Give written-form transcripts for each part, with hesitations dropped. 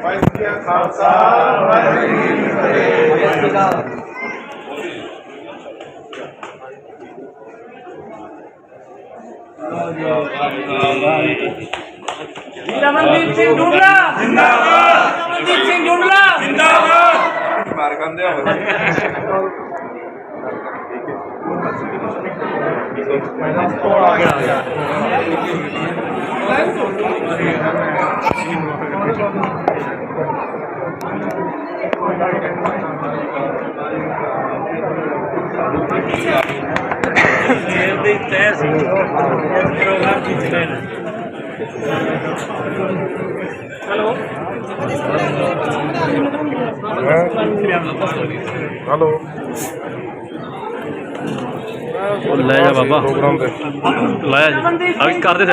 खालसा वाहिगुरू जी की फतेह। अमनदीप सिंह ढूंढला जिंदाबाद, अमनदीप सिंह ढूंढला जिंदाबाद। मार कर दे हेलो हेलो ले जा बाबा लाया जी अभी कर दे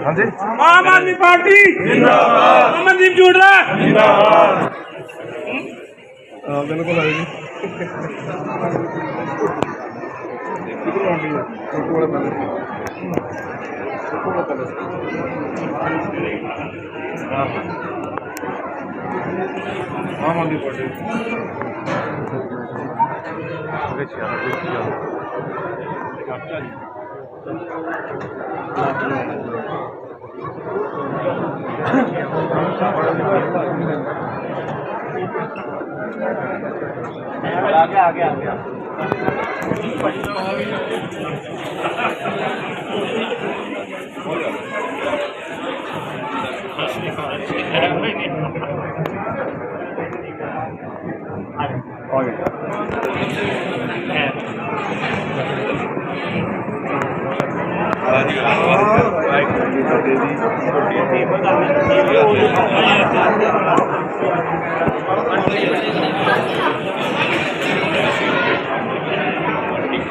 हाँ जी आम आदमी पार्टी जिंदाबाद, अमनदीप ढूंढला जिंदाबाद। बिल्कुल है जी आम आदमी पार्टी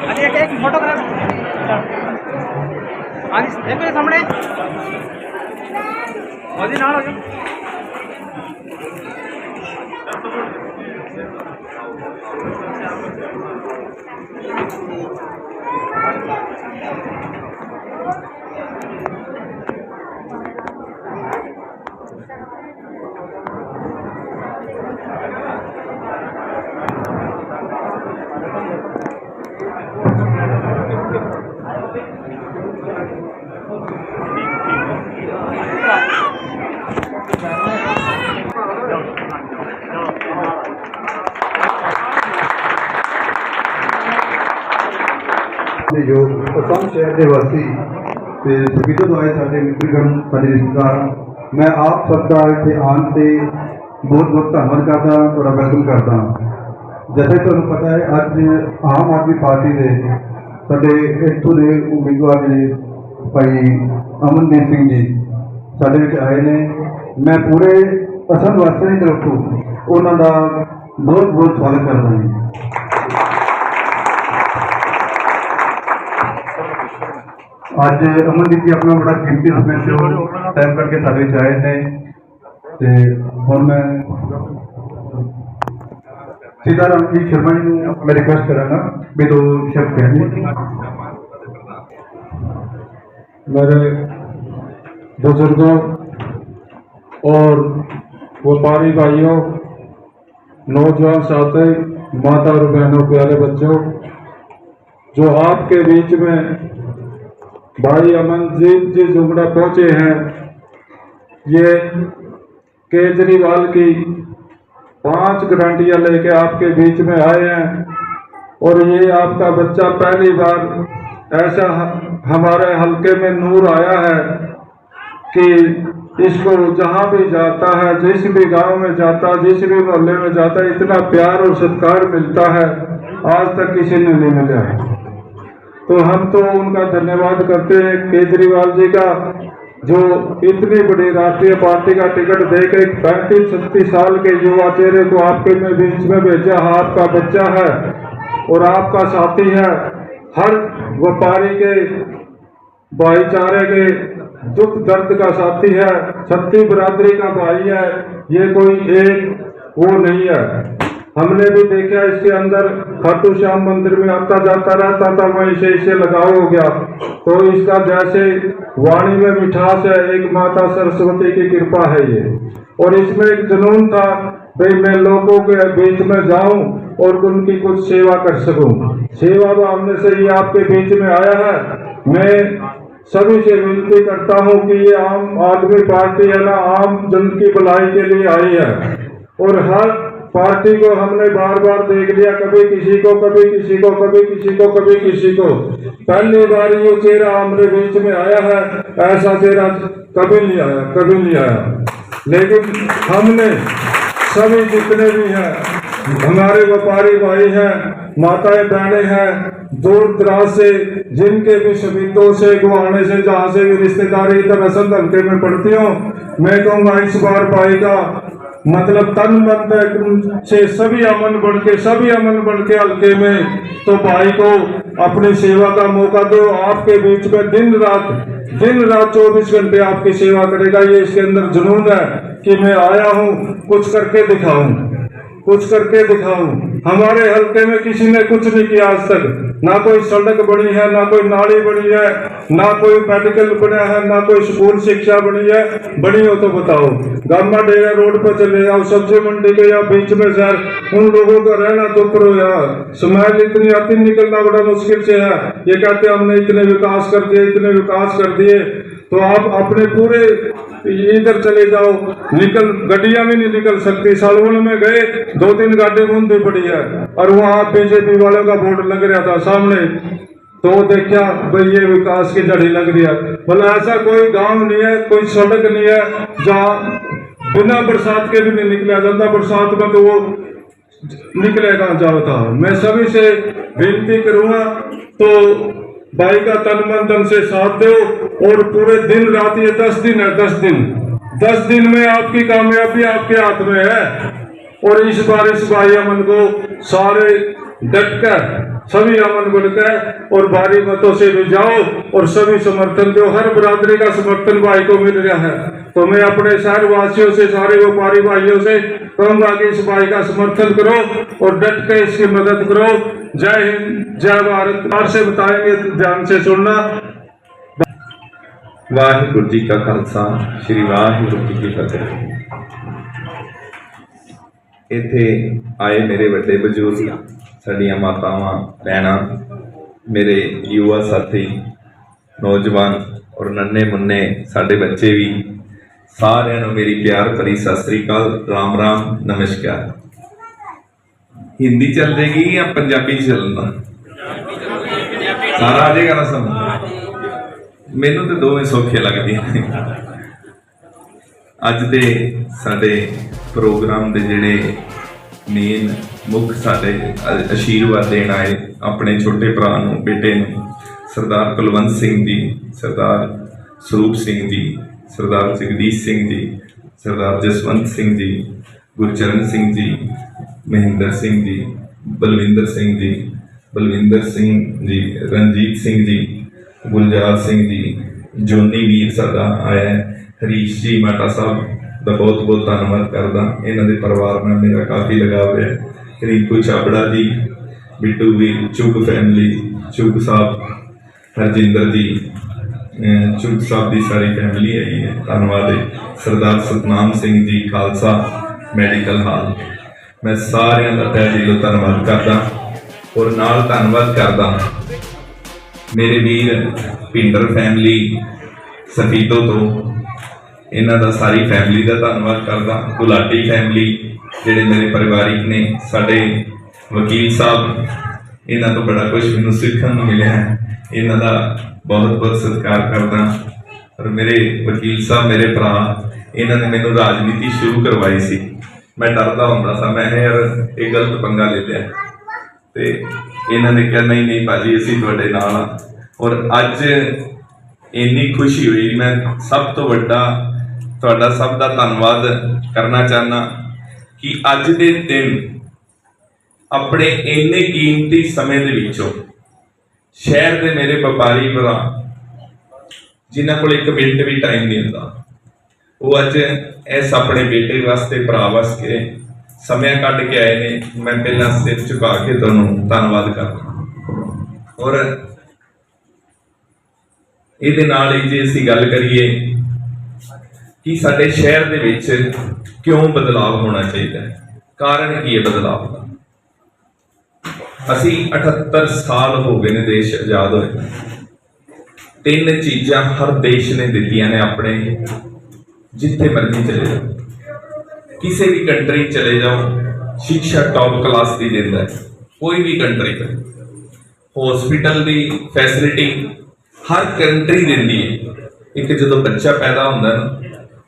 आगे एक फोटोग्राफ देखो सामने मोदी नाल हो जाओ। जो असम शहर के वासी विधो तो आए साढ़े मित्रगण साढ़े रिश्तेदार मैं आप सबका इतने आन से बहुत बहुत धन्यवाद करता और वेलकम करता। जैसे तुम पता है अज आम आदमी पार्टी के साढ़े इतों के उम्मीदवार ने भाई अमनदीप सिंह जी साढ़े आए ने। मैं पूरे असम वासियों की तरफ तो उन्होंने बहुत बहुत स्वागत करता हूँ। अज अमनदीप जी अपना बड़ा कीमती समय जो टाइम करके साढ़े आए ने ते हुण मैं सीताराम जी शर्मा जी को मैं रिक्वेस्ट करांगा भी दो शब्द कहने। मेरे बुजुर्गों और व्यापारी भाइयों, नौजवान साथी, माता और बहनों, प्यारे बच्चों, जो आपके बीच में भाई अमनदीप जी जुगड़ा पहुंचे हैं, ये केजरीवाल की 5 गारंटियां लेके आपके बीच में आए हैं। और ये आपका बच्चा पहली बार ऐसा हमारे हलके में नूर आया है कि इसको जहां भी जाता है, जिस भी गांव में जाता, जिस भी मोहल्ले में जाता, इतना प्यार और सत्कार मिलता है आज तक किसी ने नहीं मिला है। तो हम तो उनका धन्यवाद करते हैं केजरीवाल जी का, जो इतनी बड़ी राष्ट्रीय पार्टी का टिकट देकर 35-36 साल के युवा चेहरे को आपके में बीच में भेजा। आपका बच्चा है और आपका साथी है, हर व्यापारी के भाईचारे के दुख दर्द का साथी है, छत्ती बरादरी का भाई है। ये कोई एक वो नहीं है। हमने भी देखा इसके अंदर खाटू श्याम मंदिर में आता जाता रहता था, वहीं से इसे लगाव हो गया। तो इसका जैसे वाणी में मिठास है, एक माता सरस्वती की कृपा है ये। और इसमें एक जुनून था भाई मैं लोगों के बीच में जाऊं और उनकी कुछ सेवा कर सकूं। सेवा भावना से ये आपके बीच में आया है। मैं सभी से विनती करता हूं कि ये आम आदमी पार्टी है ना, आम जन की भलाई के लिए आई है। और हर पार्टी को हमने बार बार देख लिया, कभी किसी को, कभी किसी को, कभी किसी को, कभी किसी को। पहली बार ये चेहरा हमारे बीच में आया है, ऐसा चेहरा कभी नहीं आया, कभी नहीं आया। लेकिन हमने सभी जितने भी हैं, हमारे व्यापारी भाई हैं, माताएं बहनें हैं, दूर दराज से जिनके भी सुविधों से गुआने से जहाँ से भी रिश्तेदारी इधर असंध हल्के में पड़ती हो, मैं कहूँगा इस बार भाई का मतलब तन मन से सभी अमन बढ़ के हल्के में तो भाई को अपनी सेवा का मौका दो। आपके बीच में दिन रात 24 घंटे आपकी सेवा करेगा। ये इसके अंदर जुनून है कि मैं आया हूँ कुछ करके दिखाऊं। हमारे हल्के में किसी ने कुछ नहीं किया आज तक, ना कोई सड़क बनी है, ना कोई नाली बनी है, ना कोई मेडिकल बना है, ना कोई स्कूल शिक्षा बनी है। बनी हो तो बताओ। गामा डेरा रोड पर चले जाओ, सब्जी मंडी के या बीच में शहर, उन लोगों का रहना दुख रो यार। स्माइल इतनी आती निकलना बड़ा मुश्किल से है। ये कहते हमने इतने विकास कर दिए, तो आप अपने पूरे इधर चले जाओ, गड्डियां भी नहीं निकल सकती। सालवन में गए 2-3 गाड़ी बंदी पड़ी है और वहां बीजेपी वालों का बोर्ड लग रहा था सामने, तो देखा भाई ये विकास की जड़ी लग रही है। बोला ऐसा कोई गांव नहीं है, कोई सड़क नहीं है जहाँ बिना बरसात के भी नहीं निकला जाता। बरसात में तो वो निकलेगा जाता। मैं सभी से विनती करूंगा तो भाई का तन मन धन से साथ दो और पूरे दिन रात, ये 10 दिन है, 10 दिन में आपकी कामयाबी आपके हाथ में है। और इस बार इस भाई अमन को सारे डट कर सभी अमन बनकर और भारी मतों से भी जाओ और सभी समर्थन दो। हर बरादरी का समर्थन भाई को मिल रहा है, तो मैं अपने शहर वासियों से, सारे व्यापारी भाइयों से कहूंगा कि इस भाई का समर्थन करो और डट कर इसकी मदद करो। जय हिंद, जय भारत। और से बताएंगे, ध्यान से सुनना। वाहिगुरु जी का खालसा, श्री वाहिगुरु जी की फतेह। इत्थे आए मेरे बड़े बजुर्ग, साडियां मातावां भैणां, मेरे युवा साथी, नौजवान और नन्हे मुन्ने साडे बच्चे भी, सारिआं नूं मेरी प्यार भरी सत श्री अकाल, राम राम, नमस्कार। हिंदी चल जाएगी या पंजाबी चलना? सारा आ जाएगा ना समझ? मैनू तो दोवें सौखे लगदी ने। अज दे साडे प्रोग्राम दे जिहड़े मेन मुख साडे आशीर्वाद देण आए अपने छोटे भरा नूं, बेटे नूं, सरदार कुलवंत सिंह जी, सरदार स्वरूप सिंह जी, सरदार जगदीश सिंह जी, सरदार जसवंत सिंह जी, गुरचरण सिंह जी, महेंद्र सिंह जी, बलविंदर सिंह जी, रणजीत सिंह जी, गुलजार सिंह जी, जोनी वीर साडा आया है, हरीश जी माटा साहब का बहुत बहुत धन्यवाद करदा। इन्हां दे परिवार नाल मेरा काफ़ी लगाव है। रिंकू छाबड़ा जी, बिट्टू भी, चुग फैमिली, चुग साहब, हरजिंदर जी, चुग साहब की सारी फैमिली आई है, धन्यवाद है। सरदार सतनाम सिंह जी, खालसा मैडिकल हॉल, मैं सारिਆਂ ਦਾ तहे दिलों धन्यवाद करदा और नाल धन्यवाद करदा मेरे वीर पिंडर फैमिली सफीतो तो, इन्हां दा सारी फैमिली का धन्यवाद करदा। गुलाटी फैमिली जिहड़े मेरे परिवारिक ने, साडे वकील साहब, इन्हां तो बड़ा कुछ मैनूं सीखण नूं मिलिया है, इन्हां दा बहुत बहुत सत्कार करदा। और मेरे वकील साहब मेरे भरा, इन्हां ने मैनूं राजनीति शुरू करवाई सी। मैं डरदा हुंदा सा, मैं यार ये गलत पंगा ले लिया, ते इन्हां ने कहा नहीं नहीं भाजी असीं तुहाडे नाल आ। और अज इन्नी खुशी हुई, मैं सब तो वड्डा तुहाडा सब दा धन्नवाद करना चाहना कि अज दे दिन अपने इन्ने कीमती समय दे विचों शहर दे मेरे व्यापारी भरा जिन्हां कोल एक मिनट भी टाइम नहीं हुंदा, वो अज इस अपने बेटे वास्ते, भरा वास्ते समय कढ़ के आए ने। मैं पहला सिर झुका के ਤੁਹਾਨੂੰ ਧੰਨਵਾਦ करदा। और ਇਹਦੇ ਨਾਲ ਹੀ ਜੇ ਅਸੀਂ ਗੱਲ ਕਰੀਏ कि साडे शहर दे विच क्यों बदलाव होना चाहिए, कारण की है बदलाव का। असी 78 साल हो गए ने देश आजाद होए, 3 चीज़ां हर देश ने दित्तियां ने अपने, जिथे मर्जी चले जाओ, किसी भी कंट्री चले जाओ, शिक्षा टॉप क्लास की देता है कोई भी कंट्री। हॉस्पिटल की फैसिलिटी हर कंट्री देती है। एक जो बच्चा पैदा होता है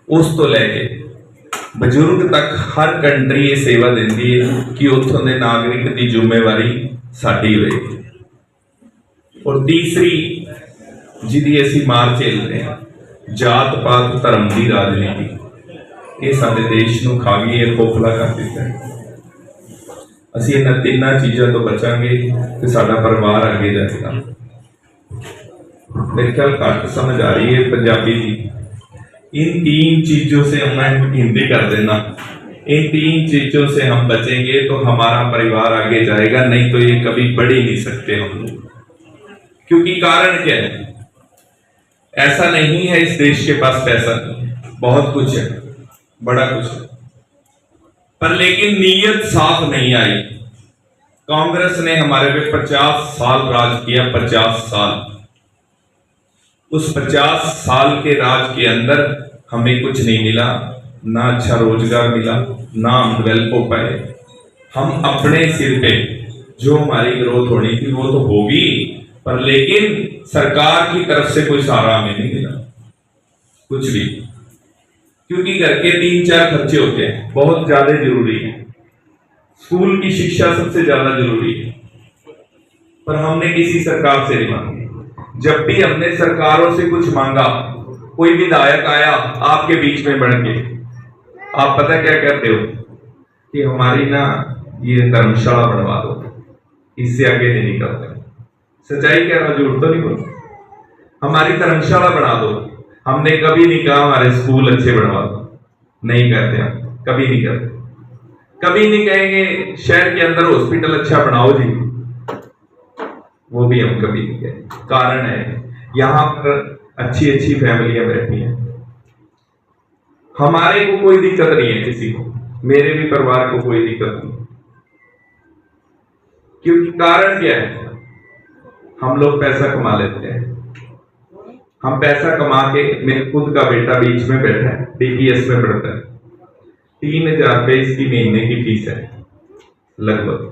उस तो लैके बजुर्ग तक हर कंट्री ये सेवा देती है कि उत्थों के नागरिक की जिम्मेवारी साडी होएगी। और तीसरी जिहदी असीं मार झेल रहे हैं, जात पात धर्म की राजनीति, ये साडे देश नूं खा गई है, खोखला कर दिता है। असीं इन्हां तिन्नां चीज़ों तो बचांगे तो साडा परिवार अगे जाएगा। मेरे ख्याल घट समझ आ रही है पंजाबी की। इन 3 चीजों से मैं हिंदी कर देना, इन 3 चीजों से हम बचेंगे तो हमारा परिवार आगे जाएगा, नहीं तो ये कभी बढ़ ही नहीं सकते हम लोग। क्योंकि कारण क्या है, ऐसा नहीं है इस देश के पास पैसा नहीं, बहुत कुछ है, बड़ा कुछ है, पर लेकिन नीयत साफ नहीं आई। कांग्रेस ने हमारे पे 50 साल राज किया, 50 साल। उस 50 साल के राज के अंदर हमें कुछ नहीं मिला, ना अच्छा रोजगार मिला, ना हम डेवलप हो पाए। हम अपने सिर पे जो हमारी ग्रोथ होनी थी वो तो होगी, पर लेकिन सरकार की तरफ से कोई सहारा हमें नहीं मिला कुछ भी। क्योंकि घर के 3-4 खर्चे होते हैं, बहुत ज्यादा जरूरी है। स्कूल की शिक्षा सबसे ज्यादा जरूरी है, पर हमने किसी सरकार से नहीं मांगी। जब भी हमने सरकारों से कुछ मांगा, कोई विधायक आया आपके बीच में बढ़ के, आप पता क्या कहते हो कि हमारी ना ये धर्मशाला बनवा दो, इससे आगे नहीं निकलते। सच्चाई कह रहा हूं, झूठ तो नहीं बोल। हमारी धर्मशाला बना दो। हमने कभी नहीं कहा हमारे स्कूल अच्छे बनवा दो, नहीं कहते हम, कभी नहीं कहते। कभी नहीं कहेंगे शहर के अंदर हॉस्पिटल अच्छा बनाओ जी, वो भी हम कभी नहीं कहें। कारण है यहां पर अच्छी अच्छी फैमिलियां बैठी हैं, हमारे को कोई दिक्कत नहीं है, किसी को, मेरे भी परिवार को कोई दिक्कत नहीं। क्योंकि कारण क्या है, हम लोग पैसा कमा लेते हैं। हम पैसा कमा के, मेरे खुद का बेटा बीच में बैठा है, DPS में पढ़ता है, 3000 रुपये इसकी महीने की फीस है लगभग,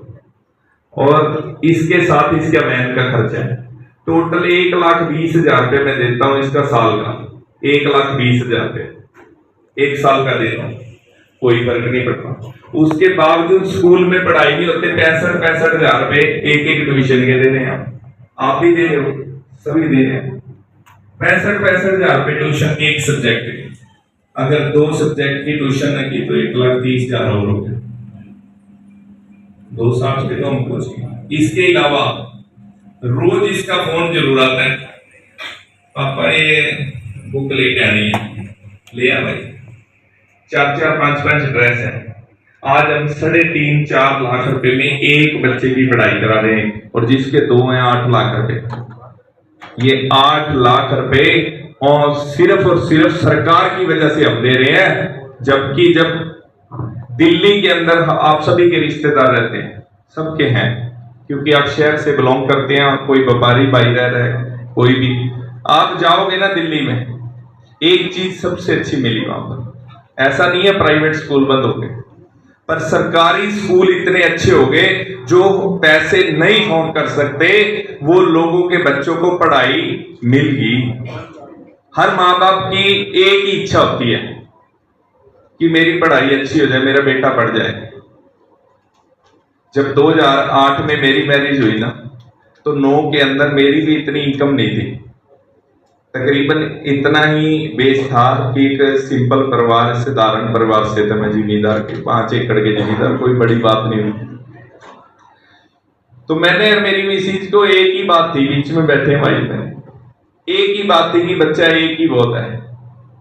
और इसके साथ इसका मैन का खर्चा है। टोटल 1,20,000 रुपये मैं देता हूं इसका साल का, 1,20,000 रुपये एक साल का देता हूं, कोई फर्क नहीं पड़ता। उसके बावजूद स्कूल में पढ़ाई नहीं होते, 65,000 रुपये एक ट्यूशन के देने हैं। आप भी दे रहे हो, सभी दे रहे हैं। 65,000 रुपये ट्यूशन एक सब्जेक्ट की, अगर 2 सब्जेक्ट की ट्यूशन न की तो 1,30,000 और हो गया, 2 साल के तो हमको चाहिए। इसके अलावा रोज इसका फोन जरूर आता है, पापा ये बुक लेके आनी है, ले आ भाई। 4-4, 5-5 ड्रेस है। आज हम 3.5-4 लाख रुपए में एक बच्चे की पढ़ाई करा रहे हैं, और जिसके 2 हैं 8 लाख रुपए। ये 8 लाख रुपए और सिर्फ सरकार की वजह से हम दे रहे हैं। जबकि जब दिल्ली के अंदर आप सभी के रिश्तेदार रहते हैं, सबके हैं, क्योंकि आप शहर से बिलोंग करते हैं, और कोई व्यापारी भाई रह रहा है, कोई भी, आप जाओगे ना दिल्ली में, एक चीज सबसे अच्छी मिली वहां पर। ऐसा नहीं है प्राइवेट स्कूल बंद हो गए, पर सरकारी स्कूल इतने अच्छे हो गए, जो पैसे नहीं अफोर्ड कर सकते वो लोगों के बच्चों को पढ़ाई मिल गई। हर माँ बाप की एक ही इच्छा होती है कि मेरी पढ़ाई अच्छी हो जाए, मेरा बेटा पढ़ जाए। जब 2008 में मेरी मैरिज हुई ना, तो 9 के अंदर मेरी भी इतनी इनकम नहीं थी, तकरीबन इतना ही बेस था कि एक सिंपल परिवार, साधारण परिवार से था मैं, जिम्मेदार के 5 एकड़ के जिम्मेदार, कोई बड़ी बात नहीं हुई। तो मैंने और मेरी मिसेज को एक ही बात थी, बीच में बैठे भाई बहन, एक ही बात थी कि बच्चा एक ही बहुत है,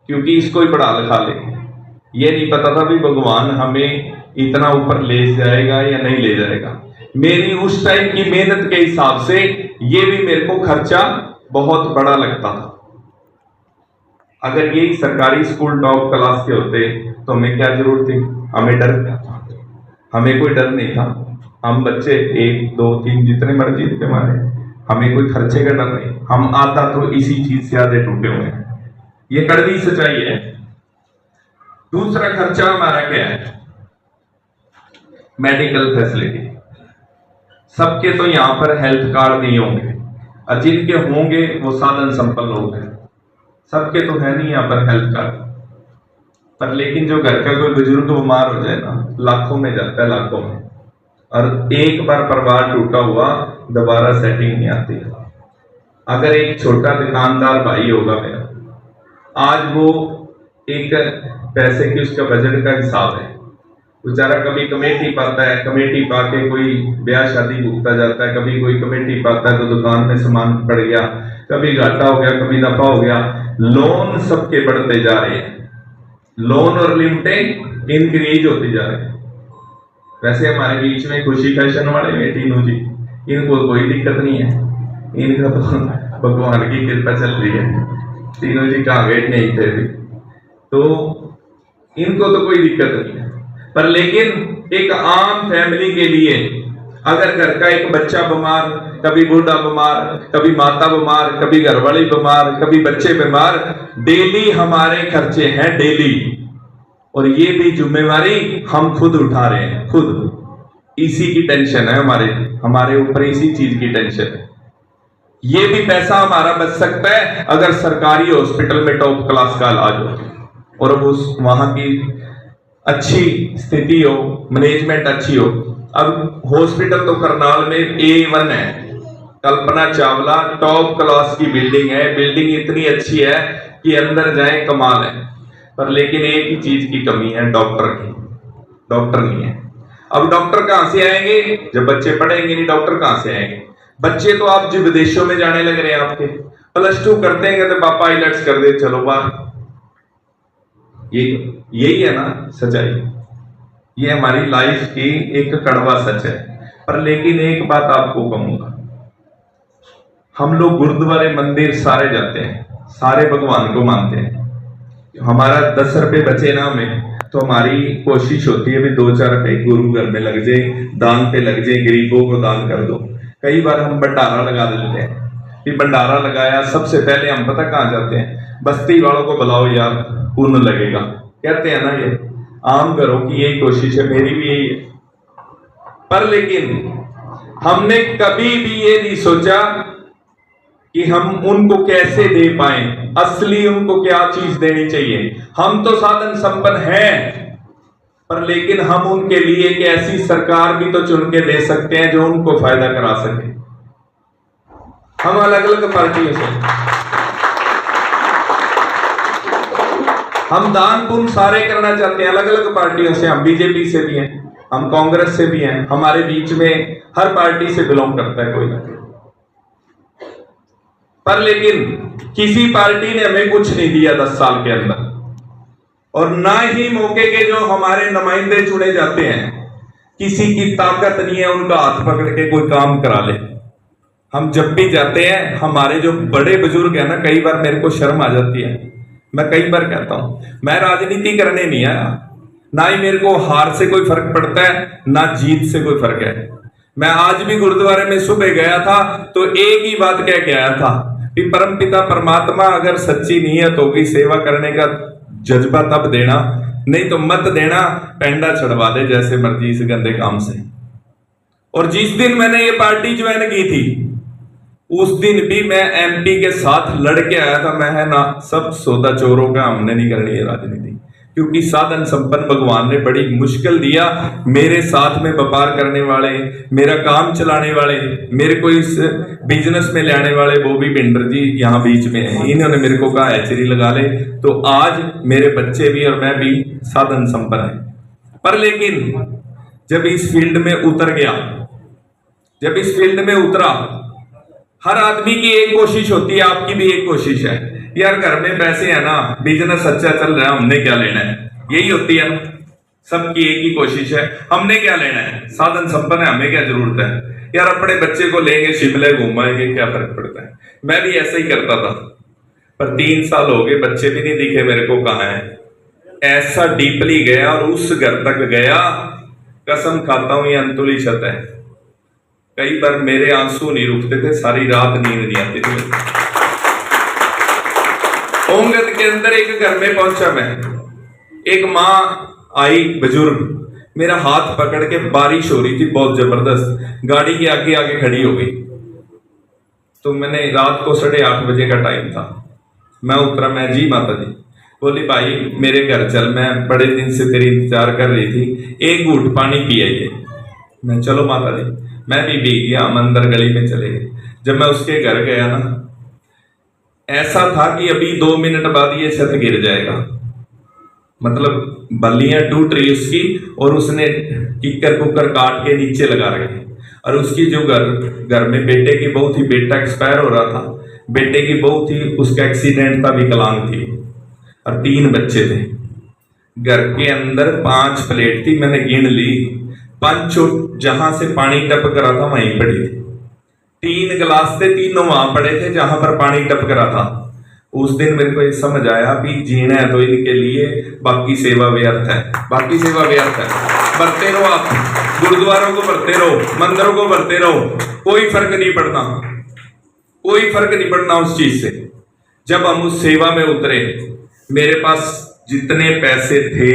क्योंकि इसको ही पढ़ा लिखा ले। ये नहीं पता था भी भगवान हमें इतना ऊपर ले जाएगा या नहीं ले जाएगा। मेरी उस टाइम की मेहनत के हिसाब से ये भी मेरे को खर्चा बहुत बड़ा लगता था। अगर यही सरकारी स्कूल टॉप क्लास के होते तो हमें क्या जरूरत थी, हमें डर क्या था? हमें कोई डर नहीं था। हम बच्चे 1 2 3 जितने मर्जी थे हमारे, हमें कोई खर्चे का डर नहीं। हम आता तो इसी चीज से आधे टूटे हुए हैं, ये कड़वी सच्चाई है। दूसरा खर्चा हमारा क्या है? Medical facility. सबके तो यहाँ पर हेल्थ कार्ड नहीं होंगे, और जिनके होंगे वो साधन संपन्न लोग हैं। सबके तो है नहीं यहाँ पर हेल्थ कार्ड, पर लेकिन जो घर का कोई बुजुर्ग बीमार हो जाए ना, लाखों में जाता है, लाखों में। और एक बार परिवार टूटा हुआ दोबारा सेटिंग नहीं आती। अगर एक छोटा दुकानदार भाई होगा मेरा, आज वो एक पैसे की उसका बजट का हिसाब है, बेचारा कभी कमेटी पाता है, कमेटी पाके कोई ब्याह शादी भुगता जाता है, कभी कोई कमेटी पाता है तो दुकान में सामान पड़ गया, कभी घाटा हो गया, कभी नफा हो गया। लोन सबके बढ़ते जा रहे हैं, लोन और लिमिटें इंक्रीज होती जा रही है। वैसे हमारे बीच में खुशी फैशन वाले में टीनू जी, इनको कोई दिक्कत नहीं है, इनका तो भगवान की कृपा चल रही है। तीनों जी कहाँ गए नहीं थे भी, तो इनको तो कोई दिक्कत नहीं है। पर लेकिन एक आम फैमिली के लिए अगर घर का एक बच्चा बीमार, कभी बूढ़ा बीमार, कभी माता बीमार, कभी घरवाली बीमार, कभी बच्चे बीमार, डेली हमारे खर्चे हैं डेली, और ये भी जिम्मेवारी हम खुद उठा रहे हैं, खुद। इसी की टेंशन है हमारे ऊपर, इसी चीज की टेंशन है। ये भी पैसा हमारा बच सकता है अगर सरकारी हॉस्पिटल में टॉप क्लास का इलाज हो और उस वहां की अच्छी स्थिति हो, मैनेजमेंट अच्छी हो। अब हॉस्पिटल तो करनाल में A1 है, कल्पना चावला टॉप क्लास की बिल्डिंग है, बिल्डिंग इतनी अच्छी है कि अंदर जाए कमाल है। पर लेकिन एक ही चीज की कमी है, डॉक्टर की। डॉक्टर नहीं है। अब डॉक्टर कहां से आएंगे जब बच्चे पढ़ेंगे नहीं? डॉक्टर कहां से आएंगे? बच्चे तो आप जो विदेशों में जाने लग रहे हैं, आपके +2 करते हैं, कहते पापा आइलेट्स कर दे, चलो बाहर। यही है ना सच्चाई। ये हमारी लाइफ की एक कड़वा सच है। पर लेकिन एक बात आपको कहूंगा, हम लोग गुरुद्वारे मंदिर सारे जाते हैं, सारे भगवान को मानते हैं। हमारा 10 रुपए बचे ना हमें, तो हमारी कोशिश होती है भी 2-4 रुपए गुरु घर में लग जाए, दान पे लग जाए, गरीबों को दान कर दो। कई बार हम भंडारा लगा देते हैं कि भंडारा लगाया, सबसे पहले हम पता कहाँ जाते हैं? बस्ती वालों को बुलाओ यार, पुण्य लगेगा, कहते हैं ना। ये आम घरों की यही कोशिश है, मेरी भी यही है। पर लेकिन हमने कभी भी ये नहीं सोचा कि हम उनको कैसे दे पाए, असली उनको क्या चीज देनी चाहिए। हम तो साधन संपन्न हैं, पर लेकिन हम उनके लिए एक ऐसी सरकार भी तो चुन के दे सकते हैं जो उनको फायदा करा सके। हम अलग अलग पार्टियों से, हम दान पुण्य सारे करना चाहते हैं, अलग अलग पार्टियों से। हम बीजेपी से भी हैं, हम कांग्रेस से भी हैं, हमारे बीच में हर पार्टी से बिलोंग करता है कोई ना कोई। पर लेकिन किसी पार्टी ने हमें कुछ नहीं दिया 10 साल के अंदर, और ना ही मौके के जो हमारे नुमाइंदे चुने जाते हैं, किसी की ताकत नहीं है उनका हाथ पकड़ के कोई काम करा ले। हम जब भी जाते हैं, हमारे जो बड़े बुजुर्ग हैं ना, कई बार मेरे को शर्म आ जाती है। मैं कई बार कहता हूं, मैं राजनीति करने नहीं आया, ना ही मेरे को हार से कोई फर्क पड़ता है, ना जीत से कोई फर्क है। मैं आज भी गुरुद्वारे में सुबह गया था तो एक ही बात कह के आया था कि परमपिता परमात्मा अगर सच्ची नीयत होगी सेवा करने का जज्बा तब देना, नहीं तो मत देना, पेंडा छड़वा दे जैसे मर्जी इस गंदे काम से। और जिस दिन मैंने ये पार्टी ज्वाइन की थी, उस दिन भी मैं MP के साथ लड़के आया था। मैं है ना, सब सौदा चोरों का, हमने नहीं करनी है राजनीति, क्योंकि साधन संपन्न भगवान ने बड़ी मुश्किल दिया। मेरे साथ में व्यापार करने वाले, मेरा काम चलाने वाले, मेरे को इस बिजनेस में लाने वाले, वो भी बिंडर जी यहाँ बीच में है, इन्होंने मेरे को कहा हैचरी लगा ले, तो आज मेरे बच्चे भी और मैं भी साधन संपन्न है। पर लेकिन जब इस फील्ड में उतर गया, जब इस फील्ड में उतरा, हर आदमी की एक कोशिश होती है, आपकी भी एक कोशिश है, यार घर में पैसे है ना, बिजनेस अच्छा चल रहा है, हमने क्या लेना है, यही होती है ना। सबकी एक ही कोशिश है, हमने क्या लेना है, साधन संपन्न है, हमें क्या जरूरत है यार, अपने बच्चे को लेंगे शिमले घुमाएंगे, क्या फर्क पड़ता है। मैं भी ऐसा ही करता था, पर 3 साल हो गए, बच्चे भी नहीं दिखे मेरे को कहाँ है। ऐसा डीपली गया और उस घर तक गया, कसम खाता हूं ये अंतुलिशत है। कई बार मेरे आंसू नहीं रुकते थे, सारी रात नींद नहीं आती थी। ओंगद के अंदर एक घर में पहुंचा मैं, एक माँ आई बुजुर्ग, मेरा हाथ पकड़ के, बारिश हो रही थी बहुत जबरदस्त, गाड़ी के आगे आगे खड़ी हो गई। तो मैंने, रात को 8:30 बजे का टाइम था, मैं उतरा, मैं जी माता जी, बोली भाई मेरे घर चल, मैं बड़े दिन से तेरी इंतजार कर रही थी, एक घूंट पानी पी आइए। मैं चलो माता जी, मैं भी भीग गया, हम अंदर गली में चले गए। जब मैं उसके घर गया ना, ऐसा था कि अभी 2 मिनट बाद ये छत गिर जाएगा, मतलब बल्लियां टूट रही उसकी, और उसने किक्कर कुकर काट के नीचे लगा रखे। और उसकी जो घर में बेटे की बहू थी, बेटा एक्सपायर हो रहा था, बेटे की बहू थी, उसका एक्सीडेंट था, विकलांग थी, और 3 बच्चे थे। घर के अंदर 5 प्लेट थी, मैंने गिन ली, 5 जहां से पानी टपक रहा था वहीं पड़ी थी। 3 गिलास थे, तीनों वहां पड़े थे जहां पर पानी टपक रहा था। उस दिन मेरे को ये समझ आया भी जीना है तो इनके लिए, बाकी सेवा व्यर्थ है, बाकी सेवा व्यर्थ है। भरते रहो आप, गुरुद्वारों को भरते रहो, मंदिरों को भरते रहो, कोई फर्क नहीं पड़ना, कोई फर्क नहीं पड़ना उस चीज से। जब हम उस सेवा में उतरे, मेरे पास जितने पैसे थे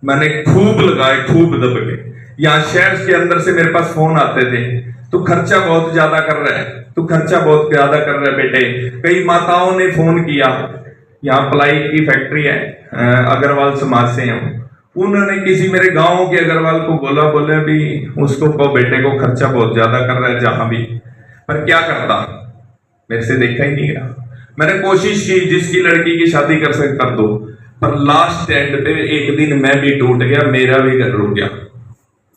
मैंने खूब लगाए, खूब दब के। यहाँ शहर के अंदर से मेरे पास फोन आते थे, तू खर्चा बहुत ज्यादा कर रहा है, तू खर्चा बहुत ज्यादा कर रहा है बेटे। कई माताओं ने फोन किया, यहाँ पलाई की फैक्ट्री है, अग्रवाल समाज से हैं, उन्होंने किसी मेरे गांव के अग्रवाल को बोले भी उसको कहो बेटे को खर्चा बहुत ज्यादा कर रहा है जहां भी। पर क्या करता, मेरे से देखा ही नहीं गया। मैंने कोशिश की जिसकी लड़की की शादी कर दो, पर लास्ट एंड पे एक दिन मैं भी टूट गया, मेरा भी घर रुक गया।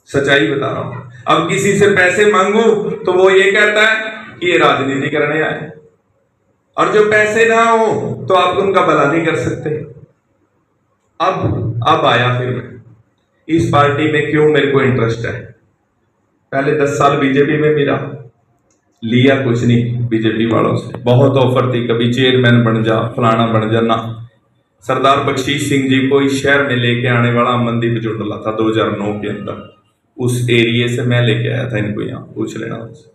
सच्चाई बता रहा हूं। अब किसी से पैसे मांगू तो वो ये कहता है कि ये राजनीति करने आए, और जो पैसे ना हो तो आप उनका भला नहीं कर सकते। अब आया फिर मैं इस पार्टी में, क्यों मेरे को इंटरेस्ट है। पहले 10 साल बीजेपी में मेरा लिया कुछ नहीं, बीजेपी वालों से बहुत ऑफर थी, कभी चेयरमैन बन जा, फलाना बन जा, ना। सरदार बख्शीश सिंह जी को इस शहर में लेके आने वाला अमनदीप जुंडला था 2009 के अंदर, उस एरिया से मैं लेके आया था इनको, यहाँ पूछ लेना उनसे।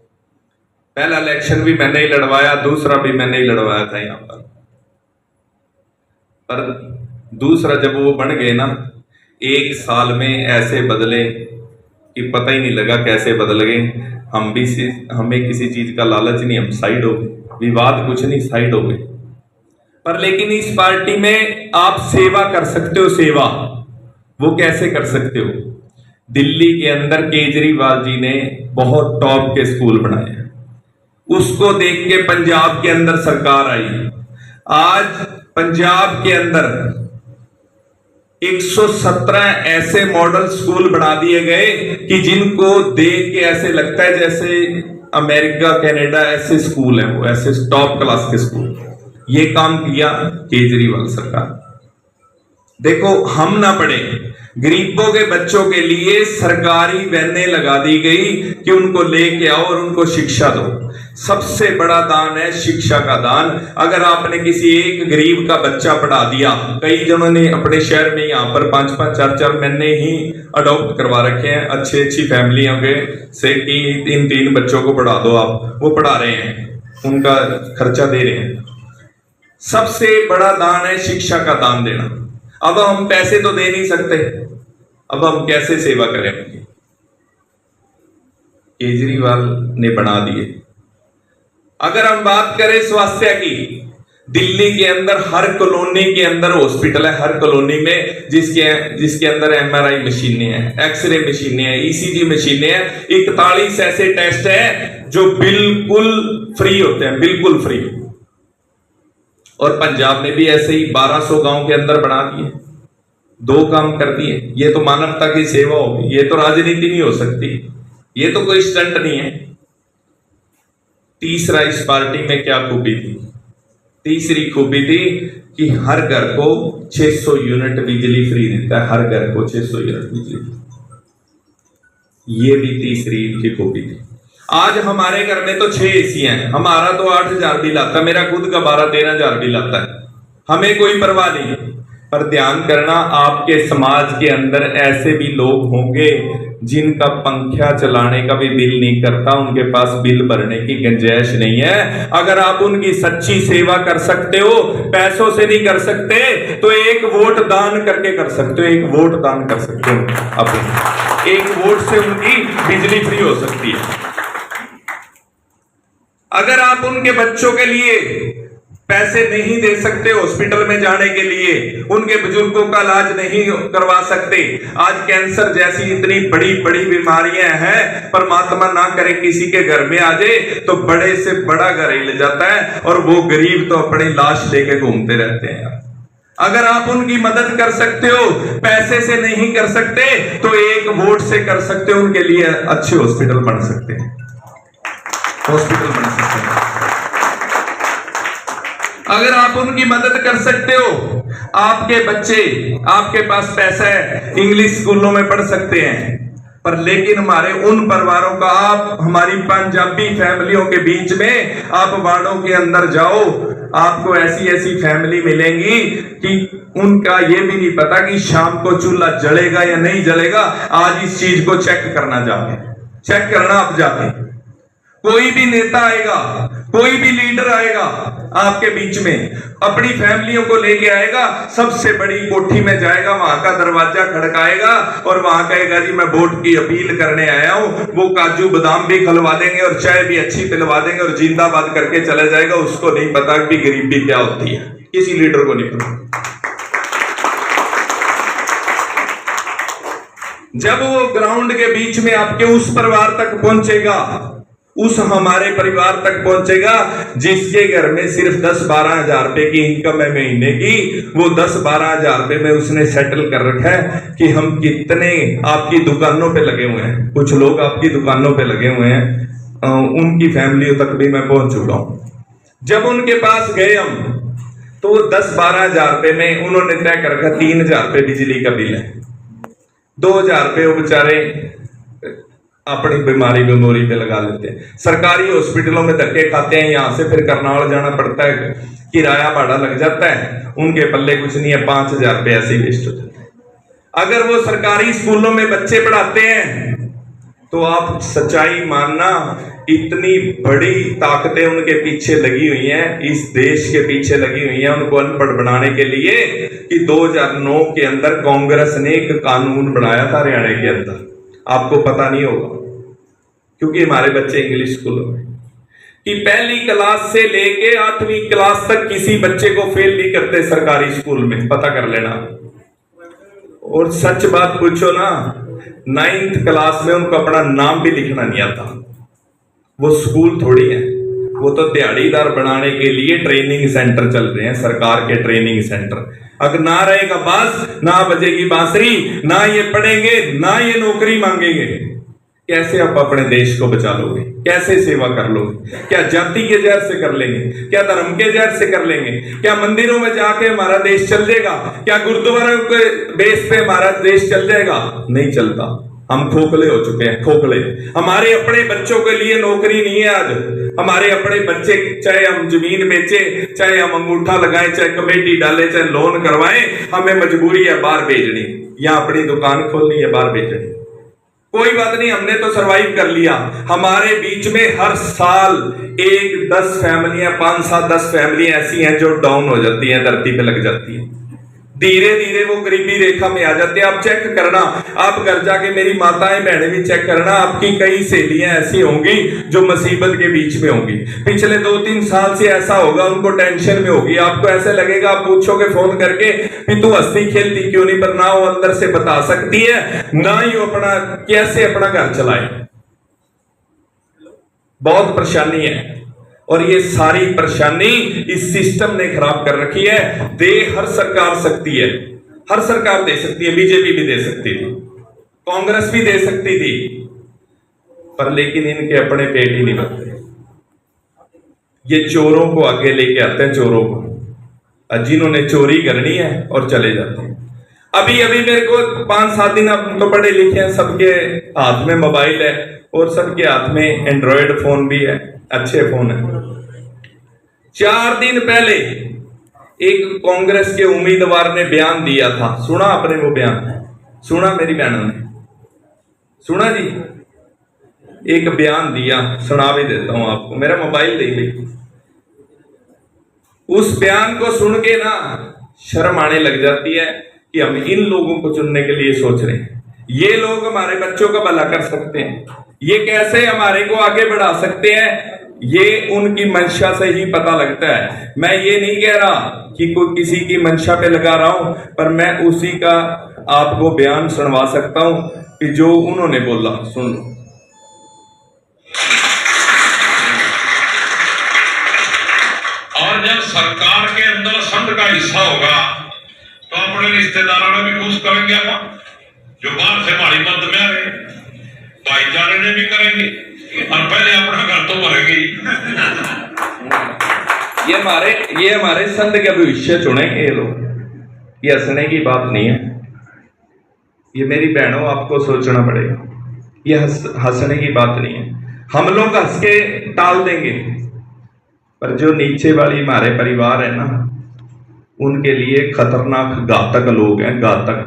पहला इलेक्शन भी मैंने ही लड़वाया, दूसरा भी मैंने ही लड़वाया था यहाँ पर दूसरा जब वो बन गए ना, 1 साल में ऐसे बदले कि पता ही नहीं लगा कैसे बदल गए। हमें किसी चीज का लालच नहीं, हम साइड हो गए, विवाद कुछ नहीं, साइड हो गए। पर लेकिन इस पार्टी में आप सेवा कर सकते हो। सेवा वो कैसे कर सकते हो? दिल्ली के अंदर केजरीवाल जी ने बहुत टॉप के स्कूल बनाए, उसको देख के पंजाब के अंदर सरकार आई। आज पंजाब के अंदर 117 ऐसे मॉडल स्कूल बना दिए गए कि जिनको देख के ऐसे लगता है जैसे अमेरिका कनाडा ऐसे स्कूल हैं, वो ऐसे टॉप क्लास के स्कूल। ये काम किया केजरीवाल सरकार। देखो, हम ना पढ़े, गरीबों के बच्चों के लिए सरकारी वैनें लगा दी गई कि उनको लेके आओ और उनको शिक्षा दो। सबसे बड़ा दान है शिक्षा का दान। अगर आपने किसी एक गरीब का बच्चा पढ़ा दिया, कई जनों ने अपने शहर में यहाँ पर 5-5, 4-4 महीने ही अडॉप्ट करवा रखे हैं अच्छी फैमिलियों के से कि इन 3 बच्चों को पढ़ा दो आप, वो पढ़ा रहे हैं, उनका खर्चा दे रहे हैं। सबसे बड़ा दान है शिक्षा का दान देना। अब हम पैसे तो दे नहीं सकते, अब हम कैसे सेवा करेंगे? केजरीवाल ने बना दिए। अगर हम बात करें स्वास्थ्य की, दिल्ली के अंदर हर कॉलोनी के अंदर हॉस्पिटल है, हर कॉलोनी में, जिसके अंदर MRI मशीनें हैं, एक्सरे मशीनें हैं, ECG मशीनें हैं। 41 ऐसे टेस्ट हैं जो बिल्कुल फ्री होते हैं, बिल्कुल फ्री। और पंजाब में भी ऐसे ही 1200 गांव के अंदर बना दिए, 2 काम कर दिए। ये तो मानवता की सेवा होगी, ये तो राजनीति नहीं हो सकती, ये तो कोई स्टंट नहीं है। तीसरा, इस पार्टी में क्या खूबी थी? तीसरी खूबी थी कि हर घर को 600 यूनिट बिजली फ्री देता है, हर घर को 600 यूनिट बिजली। ये भी तीसरी इनकी खूबी थी। आज हमारे घर में तो 6 एसी हैं, हमारा तो 8,000 बिल आता है, मेरा खुद का 12-13,000 बिल आता है, हमें कोई परवाह नहीं। पर ध्यान करना, आपके समाज के अंदर ऐसे भी लोग होंगे जिनका पंखा चलाने का भी बिल नहीं करता, उनके पास बिल भरने की गुंजाइश नहीं है। अगर आप उनकी सच्ची सेवा कर सकते हो, पैसों से नहीं कर सकते तो एक वोट दान करके कर सकते हो, एक वोट दान कर सकते हो। अपने एक वोट से उनकी बिजली फ्री हो सकती है। अगर आप उनके बच्चों के लिए पैसे नहीं दे सकते हॉस्पिटल में जाने के लिए, उनके बुजुर्गों का इलाज नहीं करवा सकते, आज कैंसर जैसी इतनी बड़ी बड़ी बीमारियां हैं, परमात्मा ना करे किसी के घर में आ जाए तो बड़े से बड़ा घर ही ले जाता है और वो गरीब तो अपनी लाश लेके घूमते रहते हैं। अगर आप उनकी मदद कर सकते हो, पैसे से नहीं कर सकते तो एक वोट से कर सकते हो, उनके लिए अच्छे हॉस्पिटल बन सकते हैं, हॉस्पिटल बन सकते हैं। अगर आप उनकी मदद कर सकते हो, आपके बच्चे, आपके पास पैसा है, इंग्लिश स्कूलों में पढ़ सकते हैं। पर लेकिन हमारे उन परिवारों का, आप हमारी पंजाबी फैमिलियों के बीच में आप वार्डों के अंदर जाओ, आपको ऐसी ऐसी फैमिली मिलेंगी कि उनका ये भी नहीं पता कि शाम को चूल्हा जलेगा या नहीं जलेगा। आज इस चीज को चेक करना, जाके चेक करना आप जाके। कोई भी नेता आएगा, कोई भी लीडर आएगा आपके बीच में, अपनी फैमिलियों को लेके आएगा, सबसे बड़ी कोठी में जाएगा, वहां का दरवाजा खड़काएगा और वहां कहेगा जी मैं वोट की अपील करने आया हूं। वो काजू बादाम भी खिलवा देंगे और चाय भी अच्छी पिलवा देंगे और जिंदाबाद करके चले जाएगा। उसको नहीं पता कि गरीबी क्या होती है, किसी लीडर को नहीं पता। जब वो ग्राउंड के बीच में आपके उस परिवार तक पहुंचेगा, उस हमारे परिवार तक पहुंचेगा जिसके घर में सिर्फ 10-12 हजार रुपए की इनकम है महीने की, वो 10-12 हजार रुपए में उसने सेटल कर रखा है कि हम कितने आपकी दुकानों पे लगे हुए हैं, कुछ लोग आपकी दुकानों पे लगे हुए हैं, उनकी फैमिलियों तक भी मैं पहुंच चुका हूं। जब उनके पास गए हम तो 10-12 हजार रुपए में उन्होंने तय कर रखा 3,000 रुपए बिजली का बिल है, 2,000 रुपए वो बेचारे अपनी बीमारी पे लगा लेते हैं। सरकारी हॉस्पिटलों में धक्के खाते हैं, यहां से फिर करनाल जाना पड़ता है, किराया भाड़ा लग जाता है, उनके पल्ले कुछ नहीं है, 5,000 रुपए ऐसे ही वेस्ट हो जाते हैं। अगर वो सरकारी स्कूलों में बच्चे पढ़ाते हैं तो आप सच्चाई मानना, इतनी बड़ी ताकतें उनके पीछे लगी हुई हैं, इस देश के पीछे लगी हुई हैं उनको अनपढ़ बनाने के लिए कि 2009 के अंदर कांग्रेस ने एक कानून बनाया था हरियाणा के अंदर, आपको पता नहीं होगा क्योंकि हमारे बच्चे इंग्लिश स्कूलों में, कि पहली क्लास से लेके 8वीं क्लास तक किसी बच्चे को फेल नहीं करते सरकारी स्कूल में, पता कर लेना। और सच बात पूछो ना, 9th क्लास में उनको अपना नाम भी लिखना नहीं आता। वो स्कूल थोड़ी है, वो तो दिहाड़ीदार बनाने के लिए ट्रेनिंग सेंटर चल रहे हैं, सरकार के ट्रेनिंग सेंटर। अगर ना रहेगा बांस, ना बजेगी बांसुरी, ना ये पढ़ेंगे, ना ये नौकरी मांगेंगे, कैसे आप अपने देश को बचा लोगे, कैसे सेवा कर लोगे? क्या जाति के जहर से कर लेंगे? क्या धर्म के जहर से कर लेंगे? क्या मंदिरों में जाके हमारा देश चल जाएगा? क्या गुरुद्वारों के बेस पे हमारा देश चल जाएगा? नहीं चलता। हम खोखले हो चुके हैं, खोखले। हमारे अपने बच्चों के लिए नौकरी नहीं है आज। हमारे अपने बच्चे, चाहे हम जमीन बेचे, चाहे हम अंगूठा लगाएं, चाहे कमेटी डालें, चाहे लोन करवाएं, हमें मजबूरी है बाहर भेजनी, या अपनी दुकान खोलनी है बाहर भेजनी। कोई बात नहीं, हमने तो सरवाइव कर लिया। हमारे बीच में हर साल 10 फैमिलियां, 5-7-10 फैमिलियां ऐसी हैं जो डाउन हो जाती हैं, धरती पे लग जाती हैं, धीरे धीरे वो गरीबी रेखा में आ जाते हैं। आप चेक करना, आप घर जाके मेरी माताएं बहनें भी चेक करना, आपकी कई सहेलियां ऐसी होंगी जो मुसीबत के बीच में होंगी। पिछले 2-3 साल से ऐसा होगा, उनको टेंशन में होगी। आपको ऐसे लगेगा, आप पूछोगे फोन करके कि तू हंसती खेलती क्यों नहीं, पर ना वो अंदर से बता सकती है, ना ही वो अपना कैसे अपना घर चलाए। बहुत परेशानी है और ये सारी परेशानी इस सिस्टम ने खराब कर रखी है। दे हर सरकार सकती है, हर सरकार दे सकती है, बीजेपी भी दे सकती थी, कांग्रेस भी दे सकती थी, पर लेकिन इनके अपने पेट ही नहीं भरते। ये चोरों को आगे लेके आते हैं, चोरों को। जिन्होंने चोरी करनी है और चले जाते हैं। अभी अभी मेरे को 5-7 दिन, अब तो पढ़े लिखे हैं, सबके हाथ में मोबाइल है और सबके हाथ में एंड्रॉयड फोन भी है, अच्छे फोन है। 4 दिन पहले एक कांग्रेस के उम्मीदवार ने बयान दिया था, सुना आपने वो बयान? सुना मेरी बहनों ने? सुना जी? एक बयान दिया, सुना भी देता हूं आपको, मेरा मोबाइल दे ली। उस बयान को सुन के ना शर्म आने लग जाती है कि हम इन लोगों को चुनने के लिए सोच रहे हैं। ये लोग हमारे बच्चों का भला कर सकते हैं, ये कैसे हमारे को आगे बढ़ा सकते हैं, ये उनकी मंशा से ही पता लगता है। मैं ये नहीं कह रहा कि कोई किसी की मंशा पे लगा रहा हूं, पर मैं उसी का आपको बयान सुनवा सकता हूं कि जो उन्होंने बोला, सुन लो। और जब सरकार के अंदर संघ का हिस्सा होगा तो अपने रिश्तेदारों ने भी खुश करेंगे, आप जो बाहर से हमारी मदद में आ रहे, भाईचारे ने भी करेंगे और पहले अपना घर तो भरेंगे। ये हमारे संत के भविष्य चुनेंगे ये लोग, ये हंसने की बात नहीं है। ये मेरी बहनों आपको सोचना पड़ेगा, ये हंसने की बात नहीं है। हम लोग हंस के टाल देंगे, पर जो नीचे वाली हमारे परिवार है ना, उनके लिए खतरनाक घातक लोग हैं, घातक।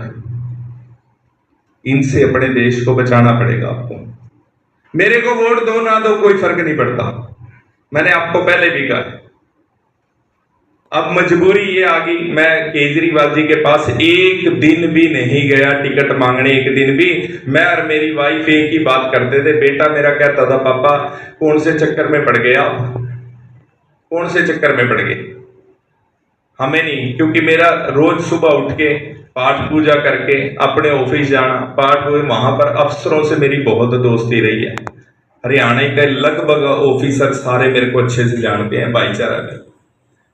इनसे अपने देश को बचाना पड़ेगा आपको। मेरे को वोट दो ना दो कोई फर्क नहीं पड़ता, मैंने आपको पहले भी कहा। अब मजबूरी ये आ गई, मैं केजरीवाल जी के पास एक दिन भी नहीं गया टिकट मांगने, एक दिन भी। मैं और मेरी वाइफ एक ही बात करते थे, बेटा मेरा कहता था, पापा कौन से चक्कर में पड़ गए आप, कौन से चक्कर में पड़ गए? हमें नहीं, क्योंकि मेरा रोज सुबह उठ के पाठ पूजा करके अपने ऑफिस जाना, पाठ हुए, वहां पर अफसरों से मेरी बहुत दोस्ती रही है। हरियाणा के लगभग ऑफिसर सारे मेरे को अच्छे से जानते हैं, भाईचारा में।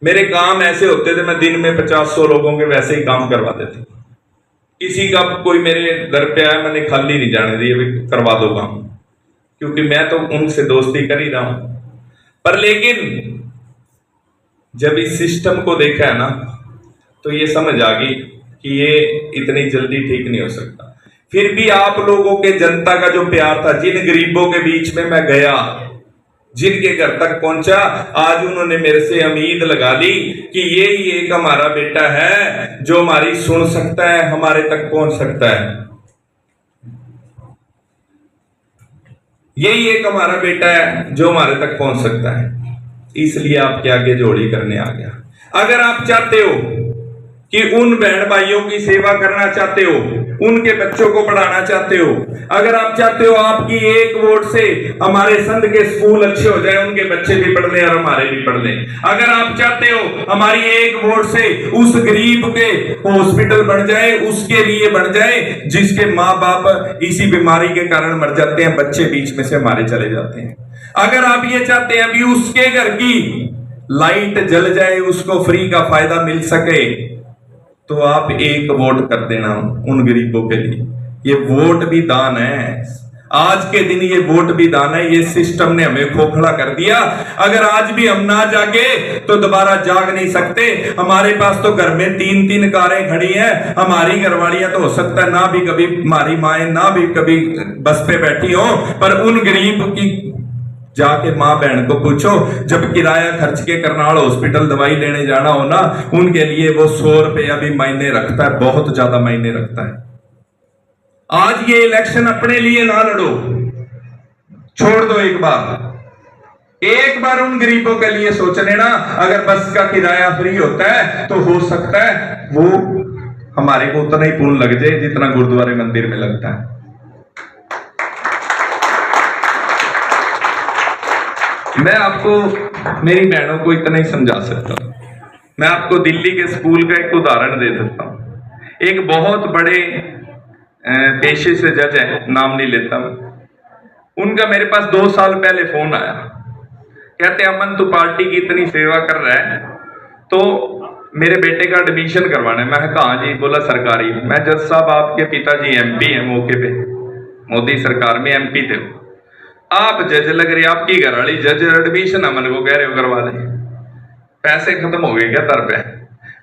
मेरे काम ऐसे होते थे, मैं दिन में 50-100 लोगों के वैसे ही काम करवा देते। किसी का कोई मेरे दर पे आया, मैंने खाली नहीं जाने दिया, करवा दो काम, क्योंकि मैं तो उनसे दोस्ती कर ही रहा हूं। पर लेकिन जब इस सिस्टम को देखा है ना, तो ये समझ आ गई कि ये इतनी जल्दी ठीक नहीं हो सकता। फिर भी आप लोगों के जनता का जो प्यार था, जिन गरीबों के बीच में मैं गया, जिनके घर तक पहुंचा, आज उन्होंने मेरे से उम्मीद लगा ली कि ये ही एक हमारा बेटा है जो हमारी सुन सकता है, हमारे तक पहुंच सकता है। यही एक हमारा बेटा है जो हमारे तक पहुंच सकता है। इसलिए आपके आगे जोड़ी करने आ गया। अगर आप चाहते हो कि उन बहन भाइयों की सेवा करना चाहते हो, उनके बच्चों को पढ़ाना चाहते हो, अगर आप चाहते हो आपकी एक वोट से हमारे संत के स्कूल अच्छे हो जाए, उनके बच्चे भी पढ़ लें और हमारे भी पढ़ लें, अगर आप चाहते हो हमारी एक वोट से उस गरीब के हॉस्पिटल बन जाए, उसके लिए बन जाए जिसके माँ बाप इसी बीमारी के कारण मर जाते हैं, बच्चे बीच में से हमारे चले जाते हैं, अगर आप ये चाहते हैं अभी उसके घर की लाइट जल जाए, उसको फ्री का फायदा मिल सके, तो आप एक वोट कर देना उन गरीबों के लिए। ये वोट भी दान है, आज के दिन ये वोट भी दान है। ये सिस्टम ने हमें खोखला कर दिया। अगर आज भी हम ना जागे तो दोबारा जाग नहीं सकते। हमारे पास तो घर में 3-3 कारें खड़ी हैं, हमारी घरवालियां तो हो सकता है ना भी कभी, हमारी माएं ना भी कभी बस पे बैठी हो, पर उन गरीब की जाके माँ बहन को पूछो, जब किराया खर्च के करनाल हॉस्पिटल दवाई लेने जाना हो ना, उनके लिए वो 100 रुपया भी मायने रखता है, बहुत ज्यादा मायने रखता है। आज ये इलेक्शन अपने लिए ना लड़ो, छोड़ दो एक बार उन गरीबों के लिए सोच लेना। अगर बस का किराया फ्री होता है तो हो सकता है वो हमारे को उतना ही पुण्य लग जाए जितना गुरुद्वारे मंदिर में लगता है। मैं आपको, मेरी बहनों को इतना ही समझा सकता हूं। मैं आपको दिल्ली के स्कूल का एक उदाहरण दे सकता हूं। एक बहुत बड़े पेशे से जज है, नाम नहीं लेता मैं, उनका मेरे पास 2 साल पहले फोन आया, कहते अमन तू पार्टी की इतनी सेवा कर रहा है तो मेरे बेटे का एडमिशन करवाना है। मैं कहा जी, बोला सरकारी। मैं जज साहब आपके पिताजी MP हैं, मौके पे मोदी सरकार में MP थे, आप जज लग रहे, आपकी घरवाली जज, एडमिशन अमन को कह रहे हो करवा दे, पैसे खत्म हो गए क्या तर पे?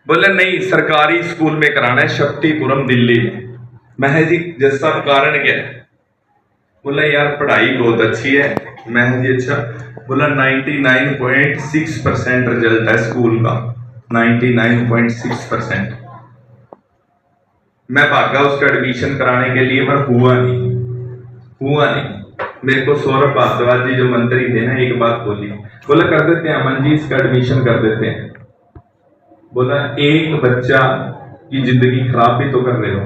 बोले नहीं सरकारी स्कूल में कराना है, शक्तिपुरम दिल्ली में। मैं जी जैसा कारण क्या है? बोला यार पढ़ाई बहुत अच्छी है। मैं जी अच्छा। बोला 99.6% रिजल्ट है स्कूल का, 99.6%। मैं भागा उसका एडमिशन कराने के लिए, पर हुआ नहीं। मेरे को सौरभ भारद्वाज जी जो मंत्री थे ना, एक बात बोली, बोला कर देते हैं अमन जी, इसका एडमिशन कर देते हैं। बोला एक बच्चा की जिंदगी खराब भी तो कर रहे हो,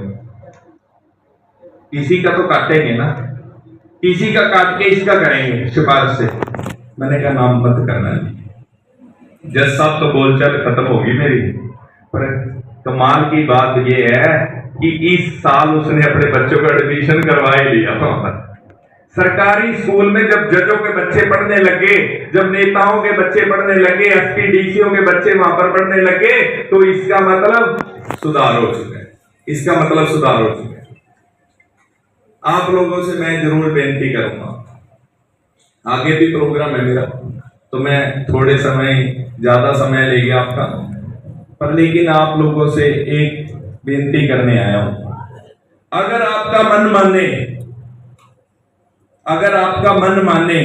किसी का तो काटेंगे ना, किसी का काट के इसका करेंगे सिफारिश से। मैंने कहा नाम मत करना जी। जज साहब तो बोलचाल खत्म होगी मेरी, पर कमाल की बात यह है कि इस साल उसने अपने बच्चों का एडमिशन करवा ही लिया वहां पर सरकारी स्कूल में। जब जजों के बच्चे पढ़ने लगे, जब नेताओं के बच्चे पढ़ने लगे, एसपी डीसीओ के बच्चे वहां पर पढ़ने लगे, तो इसका मतलब सुधार हो चुका है, इसका मतलब सुधार हो चुका है। आप लोगों से मैं जरूर बेनती करूंगा, आगे भी प्रोग्राम है मेरा, तो मैं थोड़े समय ज्यादा समय ले गया आपका, पर लेकिन आप लोगों से एक बेनती करने आया हूं। अगर आपका मन माने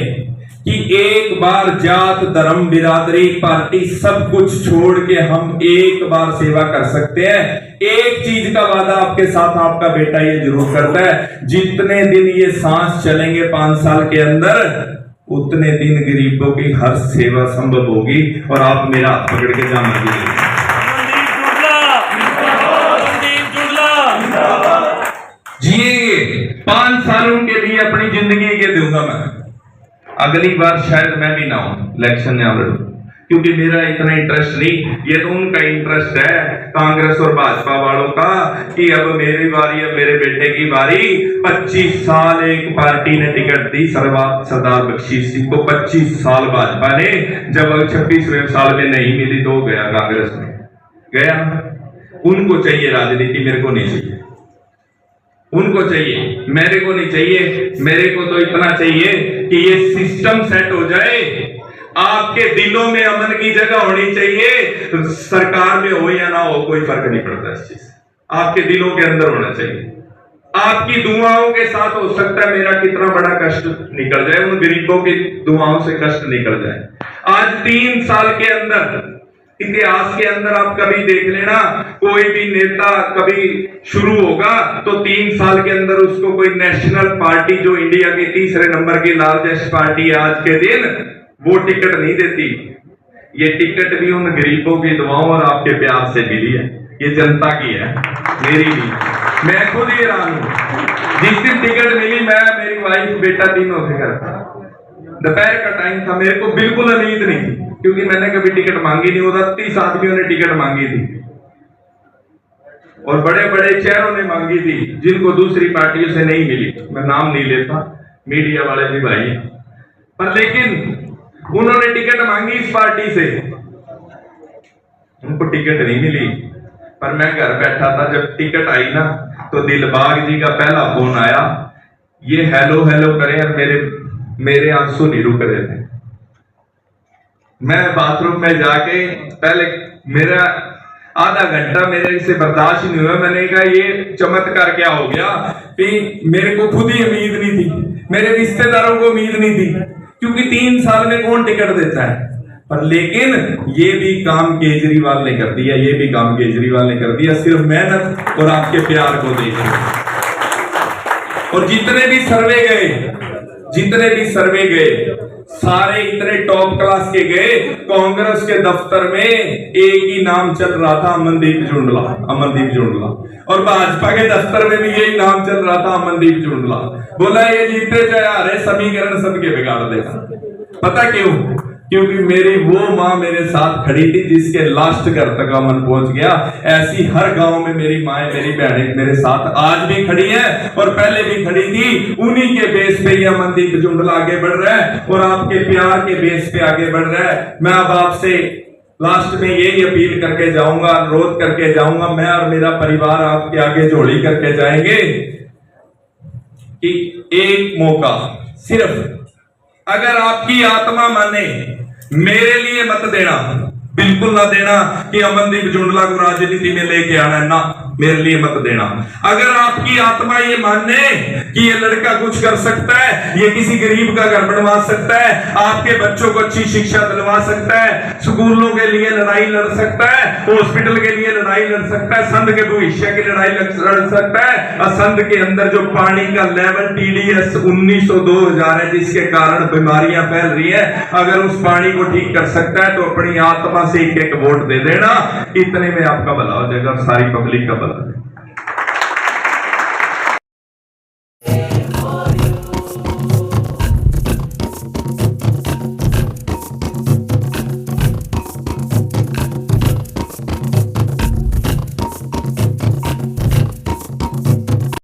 कि एक बार जात धर्म बिरादरी पार्टी सब कुछ छोड़ के हम एक बार सेवा कर सकते हैं, एक चीज का वादा आपके साथ आपका बेटा ये जरूर करता है, जितने दिन ये सांस चलेंगे 5 साल के अंदर, उतने दिन गरीबों की हर सेवा संभव होगी। और आप मेरा हाथ पकड़ के जा मांगिए, जिएंगे 5 सालों के लिए अपनी जिंदगी के दूंगा मैं। अगली बार शायद मैं भी ना हूं इलेक्शन में लड़ूं, क्योंकि मेरा इतना इंटरेस्ट नहीं, ये तो उनका इंटरेस्ट है कांग्रेस और भाजपा वालों का कि अब मेरी बारी, अब मेरे बेटे की बारी। 25 साल एक पार्टी ने टिकट दी सरदार बख्शी सिंह को, 25 साल भाजपा ने, जब 26वें साल में नहीं मिली तो गया कांग्रेस में, गया। उनको चाहिए राजनीति, मेरे को नहीं चाहिए, उनको चाहिए, मेरे को नहीं चाहिए। मेरे को तो इतना चाहिए कि ये सिस्टम सेट हो जाए, आपके दिलों में अमन की जगह होनी चाहिए। सरकार में हो या ना हो कोई फर्क नहीं पड़ता, इस चीज आपके दिलों के अंदर होना चाहिए। आपकी दुआओं के साथ हो सकता है मेरा कितना बड़ा कष्ट निकल जाए, उन गरीबों की दुआओं से कष्ट निकल जाए। आज 3 साल के अंदर, इतिहास के अंदर आप कभी देख लेना, कोई भी नेता कभी शुरू होगा तो 3 साल के अंदर उसको कोई नेशनल पार्टी, जो इंडिया की 3रे नंबर की लार्जेस्ट पार्टी है आज के दिन, वो टिकट नहीं देती। ये टिकट भी उन गरीबों की दुआओं और आपके प्यार से मिली है, ये जनता की है, मेरी नहीं। मैं खुद ही हैरान हूं, जिस दिन टिकट मिली, मैं, मेरी वाइफ, बेटा तीनों से घर था, दोपहर का टाइम था, मेरे को बिल्कुल उम्मीद नहीं थी, क्योंकि मैंने कभी टिकट मांगी नहीं, होता 30 आदमियों ने टिकट मांगी थी और बड़े बड़े चेहरों ने मांगी थी, जिनको दूसरी पार्टियों से नहीं मिली। मैं नाम नहीं लेता, मीडिया वाले भी भाई हैं, पर लेकिन उन्होंने टिकट मांगी इस पार्टी से, उनको टिकट नहीं मिली। पर मैं घर बैठा था, जब टिकट आई ना, तो दिलबाग जी का पहला फोन आया, ये हेलो हेलो करे, और मेरे आंसू नहीं रुक रहे थे। मैं बाथरूम में जाके, पहले मेरा आधा घंटा मेरे से बर्दाश्त नहीं हुआ, मैंने कहा ये चमत्कार क्या हो गया कि मेरे को खुद ही उम्मीद नहीं थी, मेरे रिश्तेदारों को उम्मीद नहीं थी, क्योंकि 3 साल में कौन टिकट देता है। पर लेकिन ये भी काम केजरीवाल ने कर दिया, ये भी काम केजरीवाल ने कर दिया, सिर्फ मेहनत और आपके प्यार को देखकर। और जितने भी सर्वे गए सारे इतने टॉप क्लास के गए। कांग्रेस के दफ्तर में एक ही नाम चल रहा था, अमनदीप जुंडला, और भाजपा के दफ्तर में भी यही नाम चल रहा था, अमनदीप जुंडला। बोला ये जीते चाहे हारे, समीकरण सबके बिगाड़ देगा। पता क्यों? क्योंकि मेरी वो माँ मेरे साथ खड़ी थी, जिसके लास्ट घर तक अमन पहुंच गया। ऐसी हर गांव में मेरी माएं, मेरी बहनें मेरे साथ आज भी खड़ी हैं और पहले भी खड़ी थी। उन्हीं के बेस पे ये अमनदीप जुंडला आगे बढ़ रहा है और आपके प्यार के बेस पे आगे बढ़ रहा है। मैं अब आपसे लास्ट में यही अपील करके जाऊंगा, अनुरोध करके जाऊंगा, मैं और मेरा परिवार आपके आगे झोली करके जाएंगे कि एक मौका सिर्फ, अगर आपकी आत्मा माने, मेरे लिए मत देना, बिल्कुल ना देना कि अमनदीप जुंडला को राजनीति में लेके आना है, ना, मेरे लिए मत देना। अगर आपकी आत्मा ये माने कि ये लड़का कुछ कर सकता है, ये किसी गरीब का घर बनवा सकता है, आपके बच्चों को अच्छी शिक्षा दिलवा सकता है, स्कूलों के लिए लड़ाई लड़ सकता है, हॉस्पिटल के लिए लड़ाई लड़ सकता है, संघ के भविष्य की लड़ाई लड़ सकता है, और संघ के अंदर जो पानी का लेवल TDS 1900-2000 है जिसके कारण बीमारियां फैल रही है, अगर उस पानी को ठीक कर सकता है तो अपनी आत्मा से एक वोट दे देना, इतने में आपका भला हो जाएगा, सारी पब्लिक का भला।